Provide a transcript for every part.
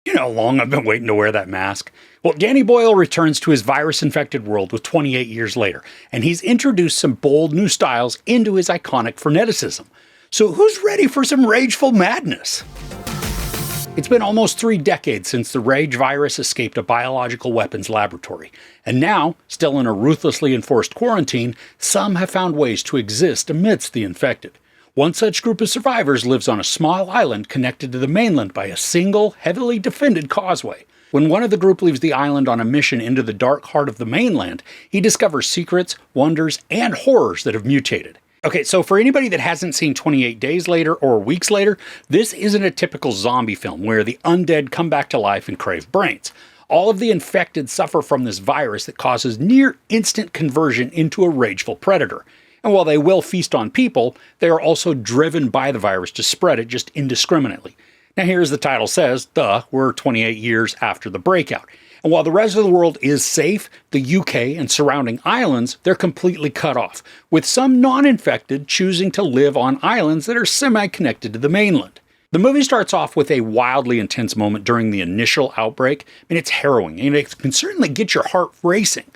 You know how long I've been waiting to wear that mask? Well, Danny Boyle returns to his virus-infected world with 28 years later, and he's introduced some bold new styles into his iconic freneticism. So who's ready for some rageful madness? It's been almost 3 decades since the rage virus escaped a biological weapons laboratory, and now, still in a ruthlessly enforced quarantine, some have found ways to exist amidst the infected. One such group of survivors lives on a small island connected to the mainland by a single, heavily defended causeway. When one of the group leaves the island on a mission into the dark heart of the mainland, he discovers secrets, wonders, and horrors that have mutated. Okay, so for anybody that hasn't seen 28 Days Later or Weeks Later, this isn't a typical zombie film where the undead come back to life and crave brains. All of the infected suffer from this virus that causes near instant conversion into a rageful predator. And while they will feast on people, they are also driven by the virus to spread it just indiscriminately. Now here's the title says, we're 28 years after the breakout. And while the rest of the world is safe, the UK and surrounding islands, they're completely cut off, with some non-infected choosing to live on islands that are semi-connected to the mainland. The movie starts off with a wildly intense moment during the initial outbreak, and it's harrowing, and it can certainly get your heart racing.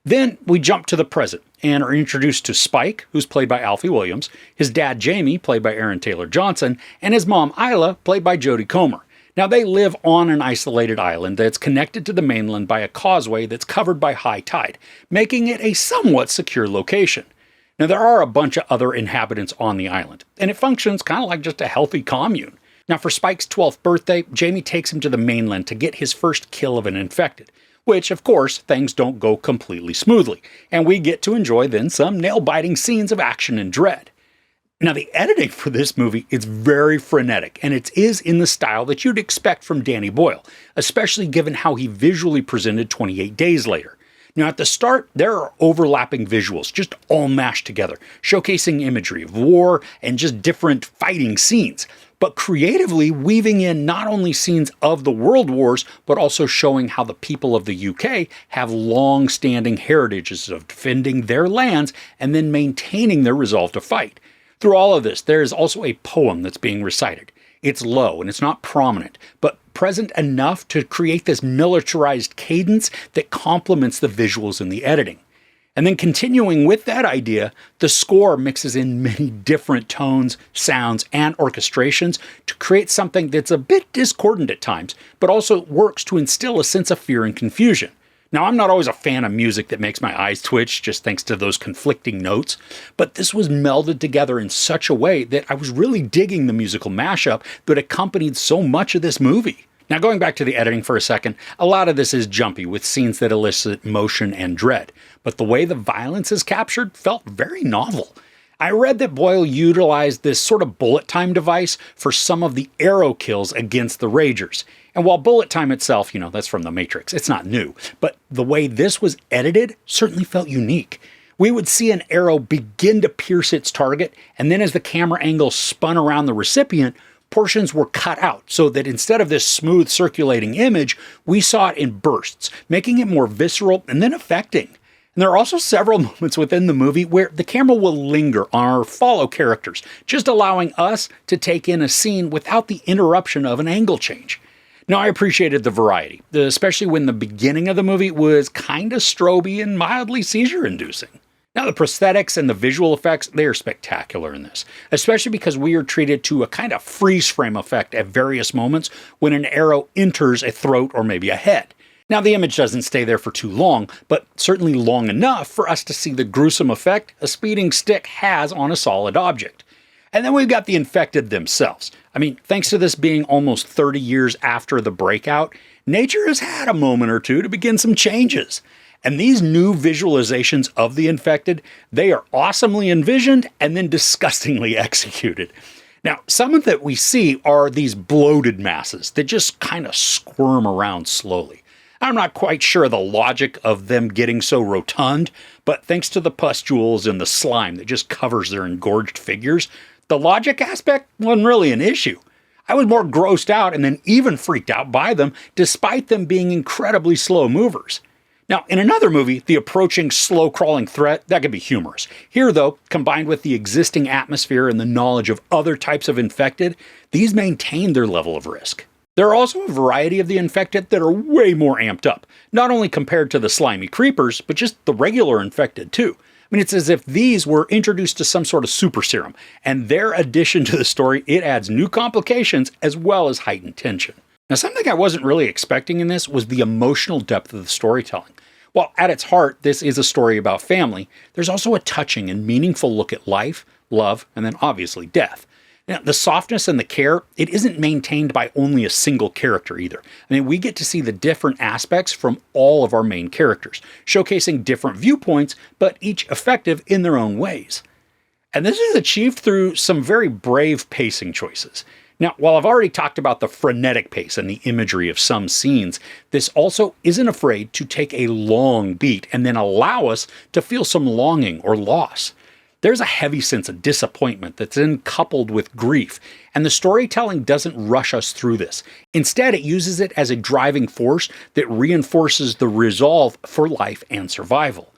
Then we jump to the present and are introduced to Spike, who's played by Alfie Williams, his dad Jamie, played by Aaron Taylor Johnson, and his mom Isla, played by Jodie Comer. Now they live on an isolated island that's connected to the mainland by a causeway that's covered by high tide, making it a somewhat secure location. Now there are a bunch of other inhabitants on the island, and it functions kind of like just a healthy commune. Now for Spike's 12th birthday, Jamie takes him to the mainland to get his first kill of an infected. Which, of course, things don't go completely smoothly, and we get to enjoy then some nail-biting scenes of action and dread. Now, the editing for this movie is very frenetic, and it is in the style that you'd expect from Danny Boyle, especially given how he visually presented 28 Days Later. Now, at the start, there are overlapping visuals, just all mashed together, showcasing imagery of war and just different fighting scenes, but creatively weaving in not only scenes of the world wars, but also showing how the people of the UK have long-standing heritages of defending their lands and then maintaining their resolve to fight. Through all of this, there is also a poem that's being recited. It's low and it's not prominent, but present enough to create this militarized cadence that complements the visuals and the editing. And then continuing with that idea, the score mixes in many different tones, sounds, and orchestrations to create something that's a bit discordant at times, but also works to instill a sense of fear and confusion. Now, I'm not always a fan of music that makes my eyes twitch, just thanks to those conflicting notes, but this was melded together in such a way that I was really digging the musical mashup that accompanied so much of this movie. Now, going back to the editing for a second, a lot of this is jumpy with scenes that elicit motion and dread, but the way the violence is captured felt very novel. I read that Boyle utilized this sort of bullet time device for some of the arrow kills against the Ragers. And while bullet time itself, that's from The Matrix, it's not new, but the way this was edited certainly felt unique. We would see an arrow begin to pierce its target, and then as the camera angle spun around the recipient, portions were cut out so that instead of this smooth circulating image, we saw it in bursts, making it more visceral and then affecting. And there are also several moments within the movie where the camera will linger on or follow characters, just allowing us to take in a scene without the interruption of an angle change. Now, I appreciated the variety, especially when the beginning of the movie was kind of stroby and mildly seizure-inducing. Now, the prosthetics and the visual effects, they are spectacular in this, especially because we are treated to a kind of freeze frame effect at various moments when an arrow enters a throat or maybe a head. Now, the image doesn't stay there for too long, but certainly long enough for us to see the gruesome effect a speeding stick has on a solid object. And then we've got the infected themselves. I mean, thanks to this being almost 30 years after the breakout, nature has had a moment or two to begin some changes. And these new visualizations of the infected, they are awesomely envisioned and then disgustingly executed. Now, some of that we see are these bloated masses that just kind of squirm around slowly. I'm not quite sure the logic of them getting so rotund, but thanks to the pustules and the slime that just covers their engorged figures, the logic aspect wasn't really an issue. I was more grossed out and then even freaked out by them, despite them being incredibly slow movers. Now, in another movie, the approaching slow-crawling threat, that could be humorous. Here, though, combined with the existing atmosphere and the knowledge of other types of infected, these maintain their level of risk. There are also a variety of the infected that are way more amped up, not only compared to the slimy creepers, but just the regular infected too. I mean, it's as if these were introduced to some sort of super serum, and their addition to the story, it adds new complications as well as heightened tension. Now, something I wasn't really expecting in this was the emotional depth of the storytelling. While at its heart, this is a story about family, there's also a touching and meaningful look at life, love, and then obviously death. Now, the softness and the care, it isn't maintained by only a single character either. I mean, we get to see the different aspects from all of our main characters, showcasing different viewpoints, but each effective in their own ways. And this is achieved through some very brave pacing choices. Now, while I've already talked about the frenetic pace and the imagery of some scenes, this also isn't afraid to take a long beat and then allow us to feel some longing or loss. There's a heavy sense of disappointment that's then coupled with grief, and the storytelling doesn't rush us through this. Instead, it uses it as a driving force that reinforces the resolve for life and survival.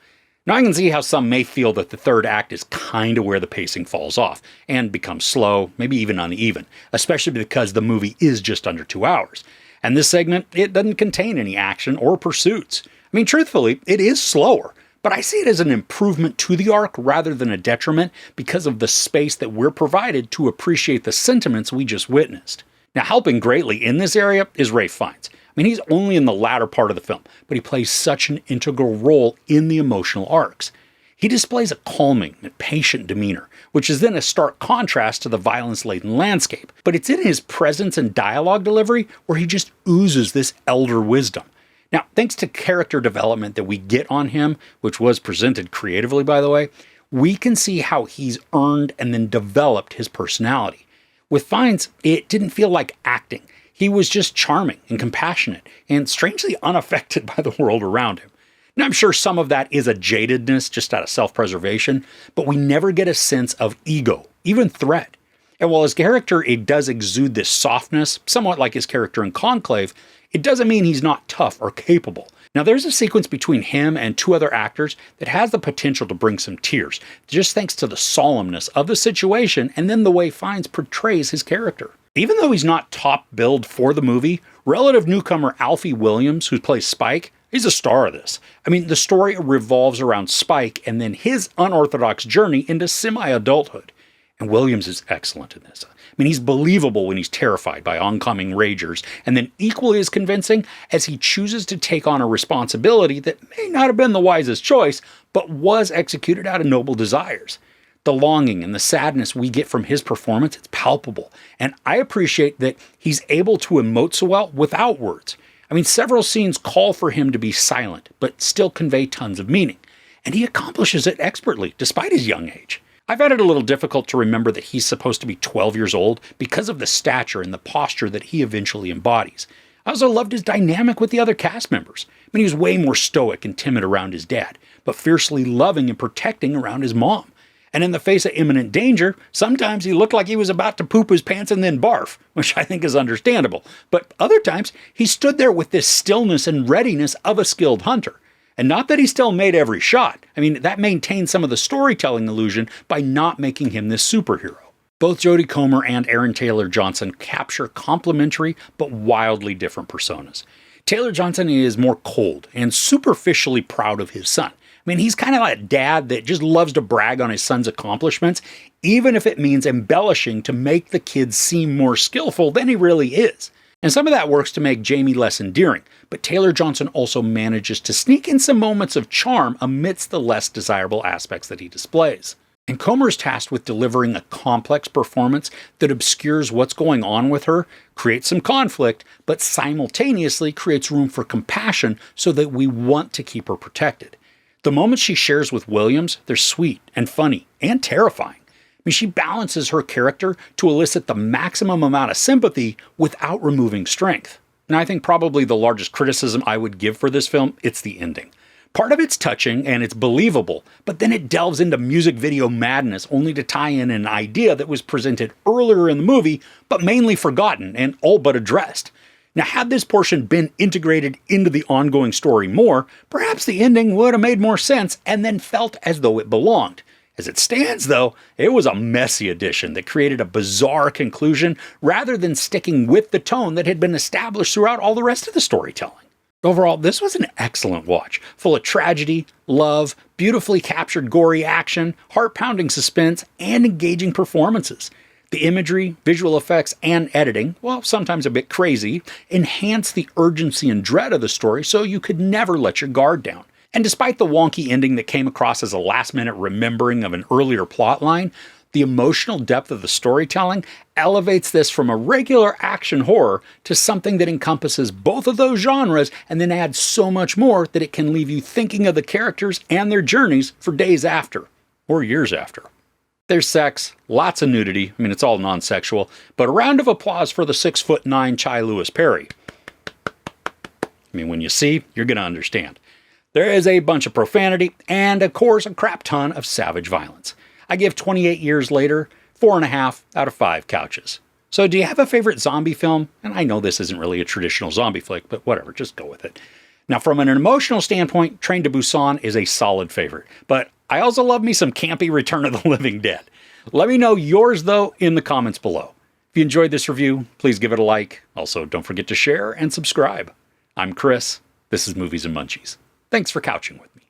Now, I can see how some may feel that the third act is kind of where the pacing falls off and becomes slow, maybe even uneven, especially because the movie is just under 2 hours. And this segment, it doesn't contain any action or pursuits. I mean, truthfully, it is slower. But I see it as an improvement to the arc rather than a detriment because of the space that we're provided to appreciate the sentiments we just witnessed. Now, helping greatly in this area is Ralph Fiennes. I mean, he's only in the latter part of the film, but he plays such an integral role in the emotional arcs. He displays a calming and patient demeanor, which is then a stark contrast to the violence-laden landscape. But it's in his presence and dialogue delivery where he just oozes this elder wisdom. Now, thanks to character development that we get on him, which was presented creatively, by the way, we can see how he's earned and then developed his personality. With Fiennes, it didn't feel like acting. He was just charming and compassionate and strangely unaffected by the world around him. Now, I'm sure some of that is a jadedness just out of self-preservation, but we never get a sense of ego, even threat. And while his character, it does exude this softness, somewhat like his character in Conclave, it doesn't mean he's not tough or capable. Now, there's a sequence between him and 2 other actors that has the potential to bring some tears, just thanks to the solemnness of the situation and then the way Fiennes portrays his character. Even though he's not top billed for the movie, relative newcomer Alfie Williams, who plays Spike, he's a star of this. I mean, the story revolves around Spike and then his unorthodox journey into semi-adulthood. And Williams is excellent in this. I mean, he's believable when he's terrified by oncoming ragers, and then equally as convincing as he chooses to take on a responsibility that may not have been the wisest choice, but was executed out of noble desires. The longing and the sadness we get from his performance, it's palpable. And I appreciate that he's able to emote so well without words. I mean, several scenes call for him to be silent, but still convey tons of meaning. And he accomplishes it expertly, despite his young age. I found it a little difficult to remember that he's supposed to be 12 years old because of the stature and the posture that he eventually embodies. I also loved his dynamic with the other cast members. I mean, he was way more stoic and timid around his dad, but fiercely loving and protecting around his mom. And in the face of imminent danger, sometimes he looked like he was about to poop his pants and then barf, which I think is understandable. But other times, he stood there with this stillness and readiness of a skilled hunter. And not that he still made every shot. I mean, that maintains some of the storytelling illusion by not making him this superhero. Both Jodie Comer and Aaron Taylor Johnson capture complementary but wildly different personas. Taylor Johnson is more cold and superficially proud of his son. I mean, he's kind of like a dad that just loves to brag on his son's accomplishments, even if it means embellishing to make the kid seem more skillful than he really is. And some of that works to make Jamie less endearing, but Taylor Johnson also manages to sneak in some moments of charm amidst the less desirable aspects that he displays. And Comer is tasked with delivering a complex performance that obscures what's going on with her, creates some conflict, but simultaneously creates room for compassion so that we want to keep her protected. The moments she shares with Williams, they're sweet and funny and terrifying. I mean, she balances her character to elicit the maximum amount of sympathy without removing strength. And I think probably the largest criticism I would give for this film, it's the ending. Part of it's touching and it's believable, but then it delves into music video madness only to tie in an idea that was presented earlier in the movie, but mainly forgotten and all but addressed. Now, had this portion been integrated into the ongoing story more, perhaps the ending would have made more sense and then felt as though it belonged. As it stands, though, it was a messy addition that created a bizarre conclusion rather than sticking with the tone that had been established throughout all the rest of the storytelling. Overall, this was an excellent watch, full of tragedy, love, beautifully captured gory action, heart-pounding suspense, and engaging performances. The imagery, visual effects, and editing, while sometimes a bit crazy, enhance the urgency and dread of the story so you could never let your guard down. And despite the wonky ending that came across as a last-minute remembering of an earlier plotline, the emotional depth of the storytelling elevates this from a regular action horror to something that encompasses both of those genres and then adds so much more that it can leave you thinking of the characters and their journeys for days after, or years after. There's sex, lots of nudity, it's all non-sexual, but a round of applause for the 6'9" Chai Lewis Perry. When you see, you're going to understand. There is a bunch of profanity, and of course a crap ton of savage violence. I give 28 Years Later 4.5 out of 5 couches. So do you have a favorite zombie film? And I know this isn't really a traditional zombie flick, but whatever, just go with it. Now, from an emotional standpoint, Train to Busan is a solid favorite, but I also love me some campy Return of the Living Dead. Let me know yours, though, in the comments below. If you enjoyed this review, please give it a like. Also, don't forget to share and subscribe. I'm Chris. This is Movies and Munchies. Thanks for couching with me.